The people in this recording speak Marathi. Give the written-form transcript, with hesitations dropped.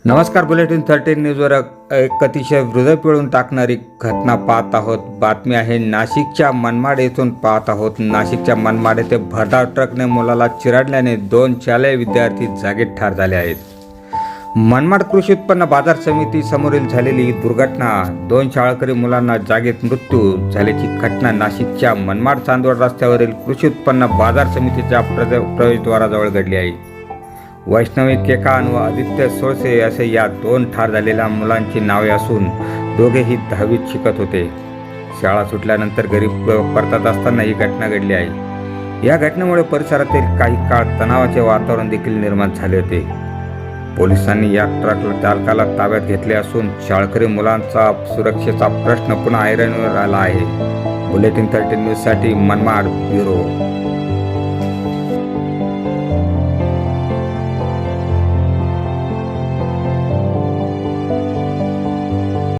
नमस्कार. बुलेटिन 13 न्यूजवर एक अतिशय हृदय पिळून टाकणारी घटना पाहत आहोत. बातमी आहे नाशिकच्या मनमाड येथून पाहत आहोत. नाशिकच्या मनमाड येथे भरधाव ट्रकने मुलाला चिरडल्याने 2 शालेय विद्यार्थी जागीच ठार झाले आहेत. मनमाड कृषी उत्पन्न बाजार समिती समोरील झालेली दुर्घटना 2 शाळकरी मुलांना जागीच मृत्यू झाल्याची घटना नाशिकच्या मनमाड चांदवड रस्त्यावरील कृषी उत्पन्न बाजार समितीच्या प्रवेशद्वाराजवळ घडली आहे. वैष्णवी केकान व आदित्य सोळसे असे या 2 ठार झालेल्या मुलांची नावे असून दोघेही 10वीत शिकत होते. शाळा सुटल्यानंतर घरी परतत असताना ही घटना घडली आहे. या घटनेमुळे परिसरातील काही काळ तणावाचे वातावरण देखील निर्माण झाले होते. पोलिसांनी या ट्रक चालकाला ताब्यात घेतले असून शाळकरी मुलांचा सुरक्षेचा प्रश्न पुन्हा ऐरणीवर आला आहे. बुलेटिन 13 न्यूजसाठी मनमाड ब्युरो.